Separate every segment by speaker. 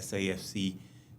Speaker 1: SIFC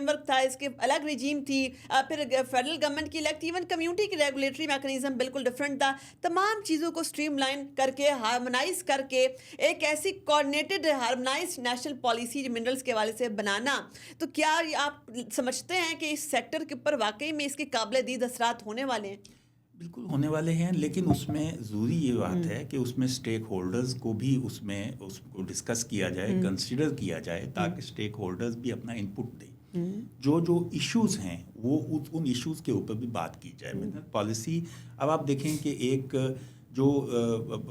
Speaker 2: frame work تھا, اس کے الگ رجیم تھی, پھر فیڈرل گورنمنٹ کی الگ تھی, ایون کمیونٹی کی ریگولیٹری میکنزم بالکل ڈفرینٹ تھا. تمام چیزوں کو اسٹریم لائن کر کے, ہارمونائز کر کے ایک ایسی کوآرڈینیٹڈ ہارمونائز نیشنل پالیسی منرلس کے حوالے سے بنانا, تو کیا آپ سمجھتے ہیں کہ اس سیکٹر کے اوپر واقعی میں اس کے قابل دید اثرات ہونے والے ہیں؟
Speaker 1: بالکل ہونے والے ہیں, لیکن اس میں ضروری یہ بات ہے کہ اس میں اسٹیک ہولڈرز کو بھی اس کو ڈسکس کیا جائے, کنسیڈر کیا جائے, تاکہ اسٹیک ہولڈرز بھی اپنا انپٹ دیں. جو ایشوز ہیں وہ ان ایشوز کے اوپر بھی بات کی جائے. پالیسی اب آپ دیکھیں کہ ایک جو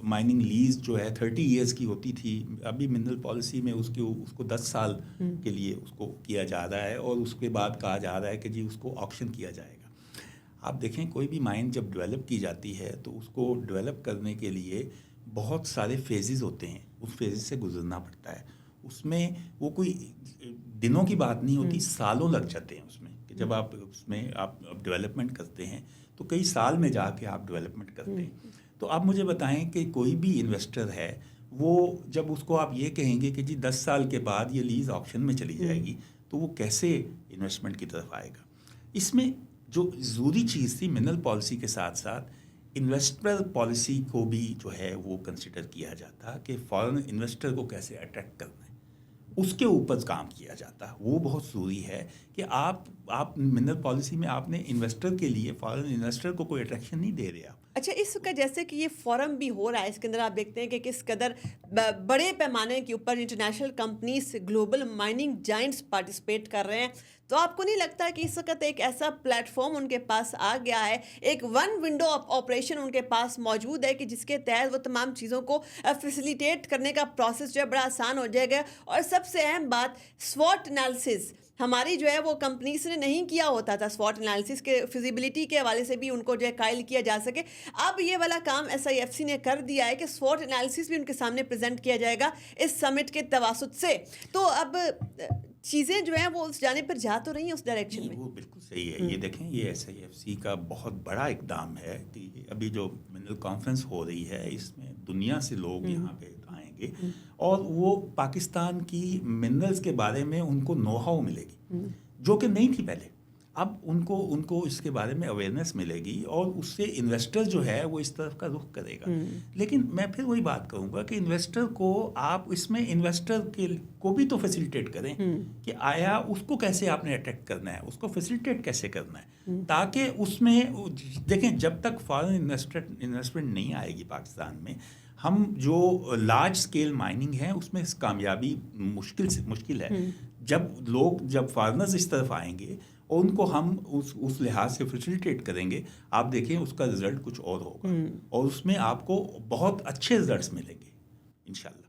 Speaker 1: مائننگ لیز جو ہے 30 ایئرس کی ہوتی تھی, ابھی منرل پالیسی میں اس کو 10 سال کے لیے اس کو کیا جا رہا ہے, اور اس کے بعد کہا جا رہا ہے کہ جی اس کو آکشن کیا جائے گا. آپ دیکھیں کوئی بھی مائن جب ڈیولپ کی جاتی ہے تو اس کو ڈیولپ کرنے کے لیے بہت سارے فیزز ہوتے ہیں, اس فیزز سے گزرنا پڑتا ہے. اس میں وہ کوئی دنوں کی بات نہیں ہوتی, سالوں لگ جاتے ہیں اس میں, کہ جب آپ اس میں آپ ڈیولپمنٹ کرتے ہیں تو کئی سال میں جا کے آپ ڈیولپمنٹ کرتے ہیں. تو آپ مجھے بتائیں کہ کوئی بھی انویسٹر ہے, وہ جب اس کو آپ یہ کہیں گے کہ جی 10 سال کے بعد یہ لیز آکشن میں چلی جائے گی, تو وہ کیسے انویسٹمنٹ کی طرف آئے گا؟ اس میں جو ضروری چیز تھی منرل پالیسی کے ساتھ ساتھ انویسٹر پالیسی کو بھی جو ہے وہ کنسیڈر کیا جاتا کہ فارن انویسٹر کو کیسے اٹریکٹ کرنا ہے, اس کے اوپر کام کیا جاتا. وہ بہت ضروری ہے کہ آپ منرل پالیسی میں آپ نے انویسٹر کے لیے, فارن انویسٹر کو کوئی اٹریکشن نہیں دے رہے آپ.
Speaker 2: اچھا, اس کا جیسے کہ یہ فورم بھی ہو رہا ہے, اس کے اندر آپ دیکھتے ہیں کہ کس قدر بڑے پیمانے کے اوپر international companies, global mining giants participate کر رہے ہیں. تو آپ کو نہیں لگتا کہ اس وقت ایک ایسا پلیٹ فارم ان کے پاس آ گیا ہے, ایک one window of operation in کے پاس موجود ہے کہ جس کے تحت وہ تمام چیزوں کو فیسیلیٹیٹ کرنے کا پروسیس جو ہے بڑا آسان ہو جائے گا؟ اور سب سے اہم بات, SWOT انالیسز ہماری جو ہے وہ کمپنیز نے نہیں کیا ہوتا تھا. SWOT انالیسز کے فیزیبلٹی کے حوالے سے بھی ان کو جو ہے قائل کیا جا سکے. اب یہ والا کام SIFC نے کر دیا ہے کہ SWOT انالیسز بھی ان کے سامنے پریزنٹ کیا جائے گا اس سمٹ کے تواسط سے. تو اب چیزیں جو ہیں وہ اس جانے پر جا تو رہی ہیں اس ڈائریکشن میں.
Speaker 1: وہ بالکل صحیح ہے. یہ دیکھیں, یہ SIFC کا بہت بڑا اقدام ہے کہ ابھی جو منرل کانفرنس ہو رہی ہے, اس میں دنیا سے لوگ یہاں پہ آئیں گے, اور وہ پاکستان کی منرلز کے بارے میں ان کو نو ہاؤ ملے گی جو کہ نہیں تھی پہلے. اب ان کو اس کے بارے میں اویئرنیس ملے گی, اور اس سے انویسٹر جو ہے وہ اس طرف کا رخ کرے گا. لیکن میں پھر وہی بات کہوں گا کہ انویسٹر کو آپ اس میں انویسٹر کو بھی تو فیسیلیٹیٹ کریں کہ آیا اس کو کیسے آپ نے اٹریکٹ کرنا ہے, اس کو فیسیلیٹیٹ کیسے کرنا ہے, تاکہ اس میں دیکھیں جب تک فارن انویسٹمنٹ نہیں آئے گی پاکستان میں, ہم جو لارج اسکیل مائننگ ہے اس میں کامیابی مشکل ہے. جب فارنرز اس طرف آئیں گے اور ان کو ہم اس لحاظ سے فیسیلیٹیٹ کریں گے, آپ دیکھیں اس کا رزلٹ کچھ اور ہوگا, اور اس میں آپ کو بہت اچھے رزلٹس ملیں گے انشاءاللہ.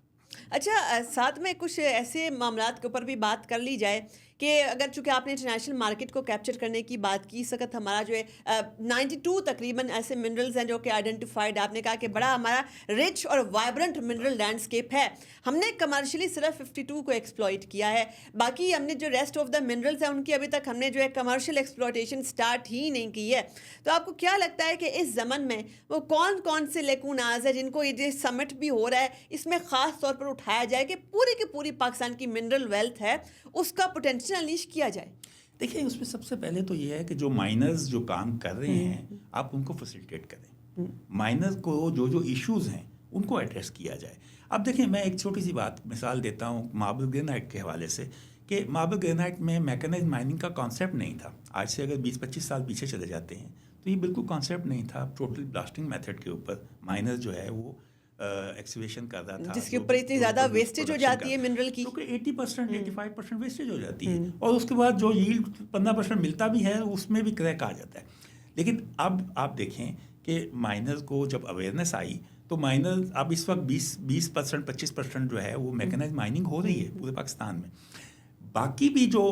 Speaker 2: اچھا, ساتھ میں کچھ ایسے معاملات کے اوپر بھی بات کر لی جائے کہ اگر چونکہ آپ نے انٹرنیشنل مارکیٹ کو کیپچر کرنے کی بات کی, اس وقت ہمارا جو ہے 92 تقریباً ایسے منرلز ہیں جو کہ آئیڈینٹیفائڈ, آپ نے کہا کہ بڑا ہمارا رچ اور وائبرنٹ منرل لینڈسکیپ ہے. ہم نے کمرشلی صرف 52 کو ایکسپلوئٹ کیا ہے, باقی ہم نے جو ریسٹ آف دا منرلز ہیں ان کی ابھی تک ہم نے جو ہے کمرشل ایکسپلوٹیشن سٹارٹ ہی نہیں کی ہے. تو آپ کو کیا لگتا ہے کہ اس زمن میں وہ کون سے لیکوناز ہیں جن کو یہ سمٹ بھی ہو رہا ہے, اس میں خاص طور پر اٹھایا جائے کہ پوری کی پوری پاکستان کی منرل ویلتھ ہے اس کا پوٹینشیل انلیش کیا جائے؟
Speaker 1: دیکھیں, اس میں سب سے پہلے تو یہ ہے کہ جو مائنرز جو کام کر رہے ہیں آپ ان کو فیسیلیٹیٹ کریں, مائنرز کو جو ایشوز ہیں ان کو ایڈریس کیا جائے. اب دیکھیں, میں ایک چھوٹی سی مثال دیتا ہوں ماربل گرینائٹ کے حوالے سے, کہ ماربل گرینائٹ میں میکانائزڈ مائننگ کا کانسیپٹ نہیں تھا. آج سے اگر 20-25 سال پیچھے چلے جاتے ہیں تو یہ بالکل کانسیپٹ نہیں تھا. ٹوٹل بلاسٹنگ میتھڈ کے اوپر مائنرز جو ہے وہ ایکسیویشن کر رہا تھا,
Speaker 2: جس کے اوپر اتنی زیادہ ویسٹیج ہو جاتی ہے منرل کی,
Speaker 1: کیونکہ 80% 85% ویسٹیج ہو جاتی ہے, اور اس کے بعد جو ییلڈ 15% ملتا بھی ہے اس میں بھی کریک آ جاتا ہے. لیکن اب آپ دیکھیں کہ مائنرز کو جب اویئرنیس آئی تو مائنرز اب اس وقت 20% 25% جو ہے وہ میکانائزڈ مائننگ ہو رہی ہے پورے پاکستان میں. باقی بھی جو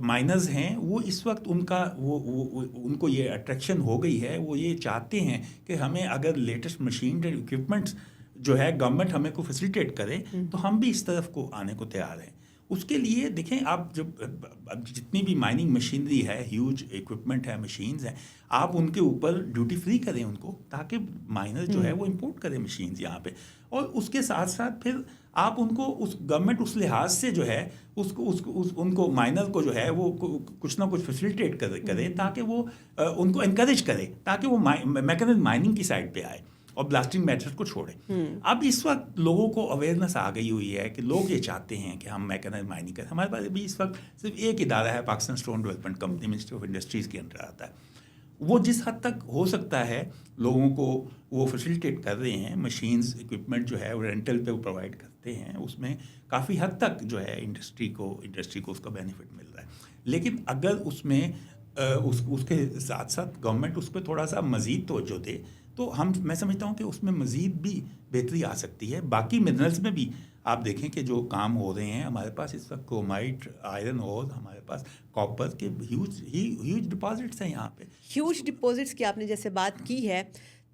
Speaker 1: مائنرز ہیں وہ اس وقت ان کو یہ اٹریکشن ہو گئی ہے, وہ یہ چاہتے ہیں کہ ہمیں اگر لیٹسٹ مشین اینڈ اکوپمنٹس جو ہے گورنمنٹ ہمیں کو فیسیلیٹیٹ کرے تو ہم بھی اس طرف کو آنے کو تیار ہیں. اس کے لیے دیکھیں, آپ جتنی بھی مائننگ مشینری ہے, ہیوج اکوپمنٹ ہے, مشینز ہیں, آپ ان کے اوپر ڈیوٹی فری کریں ان کو, تاکہ مائنر جو ہے وہ امپورٹ کریں مشینز یہاں پہ. اور اس کے ساتھ ساتھ پھر آپ ان کو اس گورنمنٹ اس لحاظ سے جو ہے ان کو مائنر کو جو ہے وہ کچھ نہ کچھ فیسیلیٹیٹ کرے تاکہ وہ ان کو انکریج کرے تاکہ وہ میکانائزڈ مائننگ کی سائڈ پہ آئے اور بلاسٹنگ میتھڈ کو چھوڑے. اب اس وقت لوگوں کو اویئرنیس آ گئی ہوئی ہے کہ لوگ یہ چاہتے ہیں کہ ہم میکانائزڈ مائننگ کریں. ہمارے پاس ابھی اس وقت صرف ایک ادارہ ہے, Pakistan stone development company, ministry of industries کے انڈر آتا ہے. وہ جس حد تک ہو سکتا ہے لوگوں کو وہ فیسیلیٹیٹ کر رہے ہیں, مشینز اکوپمنٹ جو ہے وہ رینٹل پہ وہ پرووائڈ کرتے ہیں, اس میں کافی حد تک جو ہے انڈسٹری کو اس کا بینیفٹ مل رہا ہے. لیکن اگر اس میں اس کے ساتھ ساتھ گورنمنٹ اس پہ تھوڑا سا مزید توجہ دے تو میں سمجھتا ہوں کہ اس میں مزید بھی بہتری آ سکتی ہے. باقی منرلز میں بھی آپ دیکھیں کہ جو کام ہو رہے ہیں ہمارے پاس اس وقت کرومائٹ, آئرن اور ہمارے پاس کاپر کے ہیوج ڈپازٹس ہیں یہاں پہ.
Speaker 2: ہیوج ڈپازٹس کی آپ نے جیسے بات کی ہے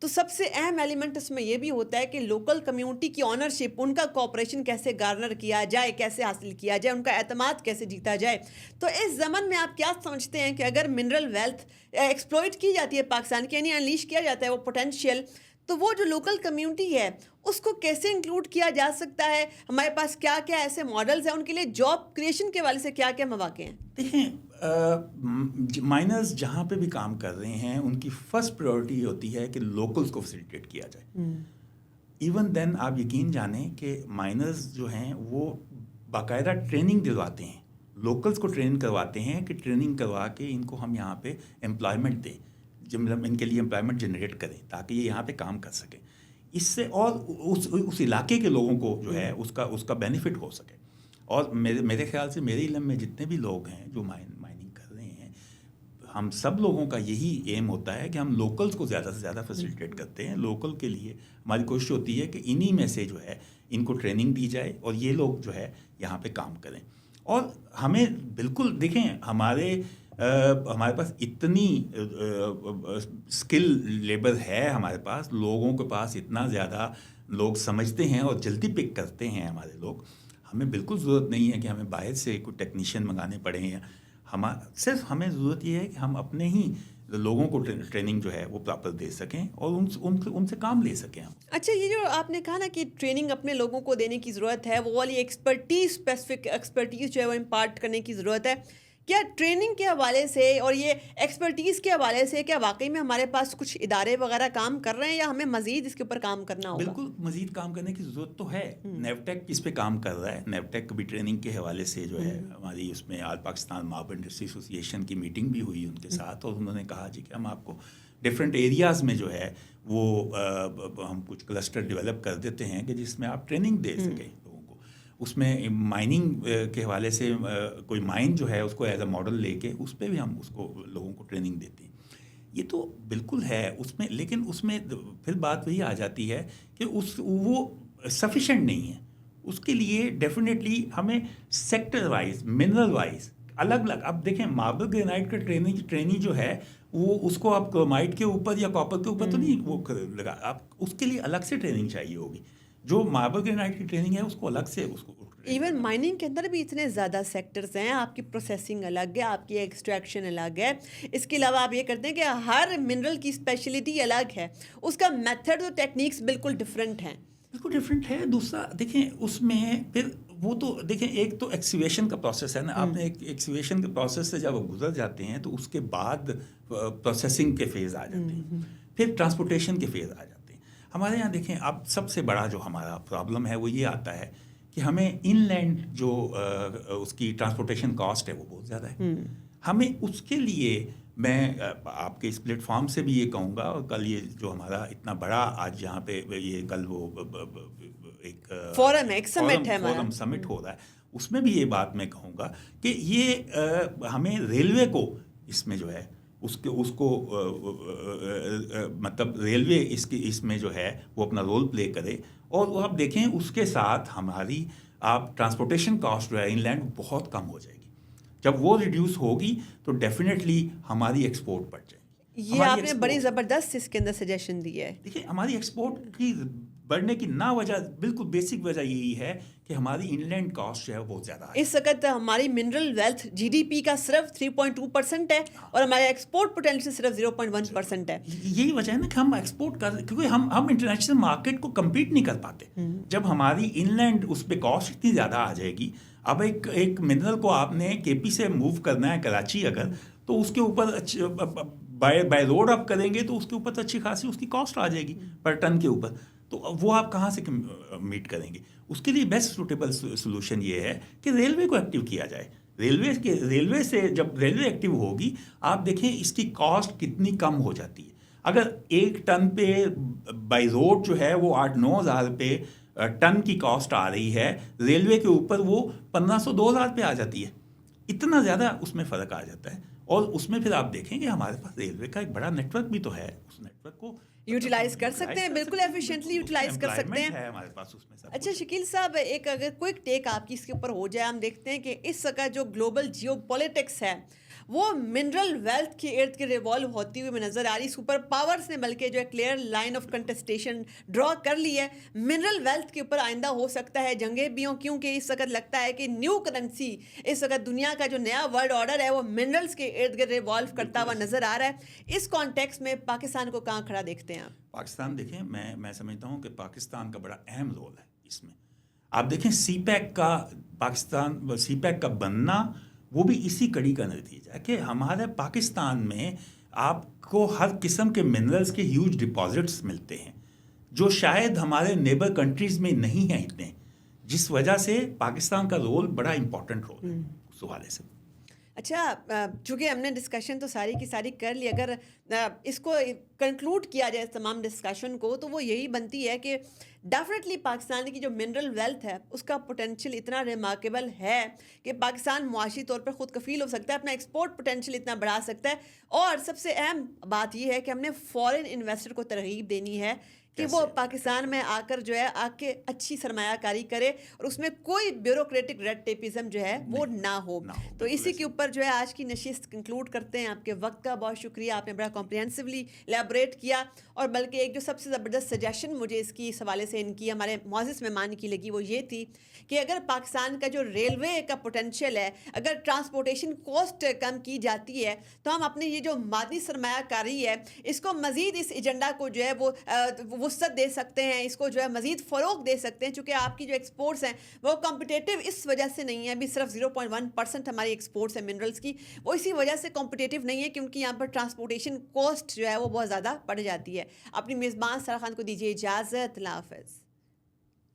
Speaker 2: تو سب سے اہم ایلیمنٹ اس میں یہ بھی ہوتا ہے کہ لوکل کمیونٹی کی آنرشپ, ان کا کوآپریشن کیسے گارنر کیا جائے, کیسے حاصل کیا جائے, ان کا اعتماد کیسے جیتا جائے. تو اس زمن میں آپ کیا سمجھتے ہیں کہ اگر منرل ویلتھ ایکسپلوئٹ کی جاتی ہے پاکستان کی, یعنی انلیش کیا جاتا ہے وہ پوٹینشیل, تو وہ جو لوکل کمیونٹی ہے اس کو کیسے انکلوڈ کیا جا سکتا ہے؟ ہمارے پاس کیا کیا ایسے ماڈلز ہیں, ان کے لیے جاب کریشن کے حوالے سے کیا کیا مواقع ہیں؟
Speaker 1: دیکھیں مائنرز جہاں پہ بھی کام کر رہے ہیں ان کی فرسٹ پریورٹی یہ ہوتی ہے کہ لوکلز کو فیسیلیٹیٹ کیا جائے. ایون دین آپ یقین جانیں کہ مائنرز جو ہیں وہ باقاعدہ ٹریننگ دلواتے ہیں, لوکلز کو ٹرین کرواتے ہیں کہ ٹریننگ کروا کے ان کو ہم یہاں پہ امپلائمنٹ دیں, ان کے لیے امپلائمنٹ جنریٹ کریں تاکہ یہ یہاں پہ کام کر سکیں. اس سے اور اس علاقے کے لوگوں کو جو ہے اس کا بینیفٹ ہو سکے. اور میرے خیال سے میرے علم میں جتنے بھی لوگ ہیں جو مائننگ کر رہے ہیں, ہم سب لوگوں کا یہی ایم ہوتا ہے کہ ہم لوکلز کو زیادہ سے زیادہ فیسیلیٹیٹ کرتے ہیں. لوکل کے لیے ہماری کوشش ہوتی ہے کہ انہی میں سے جو ہے ان کو ٹریننگ دی جائے اور یہ لوگ جو ہے یہاں پہ کام کریں. اور ہمیں بالکل دیکھیں ہمارے پاس اتنی اسکل لیبر ہے, ہمارے پاس لوگوں کے پاس اتنا زیادہ لوگ سمجھتے ہیں اور جلدی پک کرتے ہیں ہمارے لوگ. ہمیں بالکل ضرورت نہیں ہے کہ ہمیں باہر سے کوئی ٹیکنیشین منگانے پڑیں. صرف ہمیں ضرورت یہ ہے کہ ہم اپنے ہی لوگوں کو ٹریننگ جو ہے وہ پراپر دے سکیں اور ان سے کام لے سکیں ہم.
Speaker 2: اچھا, یہ جو آپ نے کہا نا کہ ٹریننگ اپنے لوگوں کو دینے کی ضرورت ہے, وہ والی اسپیسیفک ایکسپرٹیز جو ہے وہ امپارٹ کرنے کی ضرورت ہے, کیا ٹریننگ کے حوالے سے اور یہ ایکسپرٹیز کے حوالے سے کیا واقعی میں ہمارے پاس کچھ ادارے وغیرہ کام کر رہے ہیں یا ہمیں مزید اس کے اوپر کام کرنا ہوگا؟
Speaker 1: بالکل مزید کام کرنے کی ضرورت تو ہے. نیوٹیک اس پہ کام کر رہا ہے. نیوٹیک بھی ٹریننگ کے حوالے سے جو ہے ہماری اس میں آل پاکستان ماربل انڈسٹری ایسوسی ایشن کی میٹنگ بھی ہوئی ان کے ساتھ, اور انہوں نے کہا جی کہ ہم آپ کو ڈفرینٹ ایریاز میں جو ہے وہ ہم کچھ کلسٹر ڈیولپ کر دیتے ہیں کہ جس میں آپ ٹریننگ دے سکیں لوگوں کو. اس میں مائننگ کے حوالے سے کوئی مائن جو ہے اس کو ایز اے ماڈل لے کے اس پہ بھی ہم اس کو لوگوں کو ٹریننگ دیتے ہیں. یہ تو بالکل ہے اس میں, لیکن اس میں پھر بات وہی آ جاتی ہے کہ وہ سفیشینٹ نہیں ہے. اس کے لیے ڈیفینیٹلی ہمیں سیکٹر وائز, منرل وائز الگ الگ. اب دیکھیں ماربل گرینائٹ کا ٹریننگ جو ہے وہ اس کو آپ کرومائٹ کے اوپر یا کاپر کے اوپر تو نہیں وہ لگا, آپ اس کے لیے الگ سے ٹریننگ چاہیے ہوگی. جو ماربل گرینائٹ کی ٹریننگ ہے اس کو الگ سے اس کو.
Speaker 2: ایون مائننگ کے اندر بھی اتنے زیادہ سیکٹرز ہیں, آپ کی پروسیسنگ الگ ہے, آپ کی ایکسٹریکشن الگ ہے, اس کے علاوہ آپ یہ کرتے ہیں کہ ہر منرل کی اسپیشلٹی الگ ہے, اس کا میتھڈ اور ٹیکنیکس بالکل ڈفرینٹ ہیں.
Speaker 1: بالکل ڈفرینٹ ہے. دوسرا دیکھیں اس میں پھر وہ تو دیکھیں ایک تو ایکسیویشن کا پروسیس ہے نا, آپ نے ایکسیویشن کے پروسیس سے جب وہ گزر جاتے ہیں تو اس کے بعد پروسیسنگ کے فیز آ جاتے ہیں, پھر ٹرانسپورٹیشن کے فیز آ جاتے ہیں. ہمارے یہاں دیکھیں اب سب سے بڑا جو ہمارا پرابلم ہے وہ یہ آتا ہے کہ ہمیں ان لینڈ جو اس کی ٹرانسپورٹیشن کاسٹ ہے وہ بہت زیادہ ہے. ہمیں اس کے لیے میں آپ کے اس پلیٹ فارم سے بھی یہ کہوں گا, اور کل یہ جو ہمارا اتنا بڑا آج یہاں پہ یہ کل وہ ایک فورم سمٹ ہو رہا ہے, اس میں بھی یہ بات میں کہوں گا کہ یہ ہمیں ریلوے کو اس میں جو ہے اس کو مطلب ریلوے اس میں جو ہے وہ اپنا رول پلے کرے. اور وہ آپ دیکھیں اس کے ساتھ ہماری آپ ٹرانسپورٹیشن کاسٹ جو ہے ان لینڈ بہت کم ہو جائے گی. جب وہ ریڈیوس ہوگی تو ڈیفینیٹلی ہماری ایکسپورٹ بڑھ جائے گی.
Speaker 2: یہ آپ نے بڑی زبردست اس کے اندر سجیشن دی ہے.
Speaker 1: دیکھیے ہماری ایکسپورٹ کی بڑھنے کی نہ وجہ بالکل بیسک وجہ یہی ہے کہ ہماری ان لینڈ کاسٹ جو ہے وہ بہت زیادہ ہے.
Speaker 2: اس وقت ہماری mineral wealth G D P کا صرف 3.2% ہے اور ہمارا ایکسپورٹ پوٹینشیل صرف 0.1% ہے.
Speaker 1: یہی وجہ ہے نا کہ ہم ایکسپورٹ کر کیونکہ ہم انٹرنیشنل مارکیٹ کو کمپیٹ نہیں کر پاتے. جب ہماری ان لینڈ اس پہ کاسٹ اتنی زیادہ آ جائے گی. اب ایک منرل کو آپ نے کے پی سے موو کرنا ہے کراچی اگر, تو اس کے اوپر بائی روڈ آپ کریں گے تو اس کے اوپر تو اچھی خاصی اس کی کاسٹ آ جائے گی پر ٹن کے اوپر. تو وہ آپ کہاں سے میٹ کریں گے؟ اس کے لیے بیسٹ سوٹیبل سولوشن یہ ہے کہ ریلوے کو ایکٹیو کیا جائے. ریلوے سے جب ریلوے ایکٹیو ہوگی آپ دیکھیں اس کی کاسٹ کتنی کم ہو جاتی ہے. اگر ایک ٹن پہ بائی روڈ جو ہے وہ 8-9 ہزار روپے ٹن کی کاسٹ آ رہی ہے, ریلوے کے اوپر وہ 1500-2000 روپے آ جاتی ہے. اتنا زیادہ اس میں فرق آ جاتا ہے. اور اس میں پھر آپ دیکھیں کہ ہمارے پاس ریلوے کا ایک بڑا نیٹ ورک بھی تو ہے. اس نیٹ ورک کو
Speaker 2: یوٹیلائز کر سکتے ہیں, بالکل ایفیشینٹلی یوٹیلائز کر سکتے ہیں.
Speaker 1: ہمارے پاس اس میں سب.
Speaker 2: اچھا شکیل صاحب, ایک اگر کوئک ٹیک آپ کی اس کے اوپر ہو جائے, ہم دیکھتے ہیں کہ اس وقت جو گلوبل جیو پولیٹکس ہے وہ منرل ویلتھ کے ارد گرد ریوالو ہوتی ہوئی نظر آ رہی. سپر پاورز نے بلکہ جو ہے کلیئر لائن آف کنٹسٹیشن ڈرا کر لی ہے. منرل ویلتھ کے اوپر آئندہ ہو سکتا ہے جنگیں بھی ہوں, کیونکہ اس وقت لگتا ہے کہ نیو کرنسی اس وقت دنیا کا جو نیا ورلڈ آرڈر ہے وہ منرلز کے ارد گرد ریوالو کرتا ہوا نظر آ رہا ہے. اس کانٹیکس میں پاکستان کو کہاں کھڑا دیکھتے ہیں آپ؟
Speaker 1: پاکستان دیکھیں, میں سمجھتا ہوں کہ پاکستان کا بڑا اہم رول ہے اس میں. آپ دیکھیں سی پیک کا بننا وہ بھی اسی کڑی کا نتیجہ ہے کہ ہمارے پاکستان میں آپ کو ہر قسم کے منرلز کے ہیوج ڈپازٹس ملتے ہیں جو شاید ہمارے نیبر کنٹریز میں نہیں ہیں اتنے, جس وجہ سے پاکستان کا رول بڑا امپورٹنٹ رول ہے اس حوالے سے.
Speaker 2: اچھا, چونکہ ہم نے ڈسکشن تو ساری کی ساری کر لی, اگر اس کو کنکلوڈ کیا جائے تمام ڈسکشن کو تو وہ یہی بنتی ہے کہ ڈیفینیٹلی پاکستان کی جو منرل ویلتھ ہے اس کا پوٹینشیل اتنا ریمارکیبل ہے کہ پاکستان معاشی طور پر خود کفیل ہو سکتا ہے, اپنا ایکسپورٹ پوٹینشیل اتنا بڑھا سکتا ہے. اور سب سے اہم بات یہ ہے کہ ہم نے فارن انویسٹر کو ترغیب دینی ہے کہ وہ پاکستان میں آ کر جو ہے آ کے اچھی سرمایہ کاری کرے اور اس میں کوئی بیوروکریٹک ریڈ ٹیپزم جو ہے وہ نہ ہو. تو اسی کے اوپر جو ہے آج کی نشست کنکلوڈ کرتے ہیں. آپ کے وقت کا بہت شکریہ, آپ نے بڑا کمپریہنسولی لیبریٹ کیا. اور بلکہ ایک جو سب سے زبردست سجیشن مجھے اس حوالے سے ان کی ہمارے معزز مہمان کی لگی وہ یہ تھی کہ اگر پاکستان کا جو ریلوے کا پوٹینشیل ہے, اگر ٹرانسپورٹیشن کاسٹ کم کی جاتی ہے تو ہم اپنی یہ جو مادی سرمایہ کاری ہے اس کو مزید اس ایجنڈا کو جو ہے وہ وسعت دے سکتے ہیں, اس کو جو ہے مزید فروغ دے سکتے ہیں. چونکہ آپ کی جو ایکسپورٹس ہیں وہ کمپٹیٹیو اس وجہ سے نہیں ہے, ابھی صرف 0.1% ہماری ایکسپورٹس ہیں منرلس کی, وہ اسی وجہ سے کمپٹیٹیو نہیں ہے کیونکہ یہاں پر ٹرانسپورٹیشن کاسٹ جو ہے وہ بہت زیادہ بڑھ جاتی ہے. اپنی میزبان سارا خان کو دیجیے اجازت. اللہ حافظ.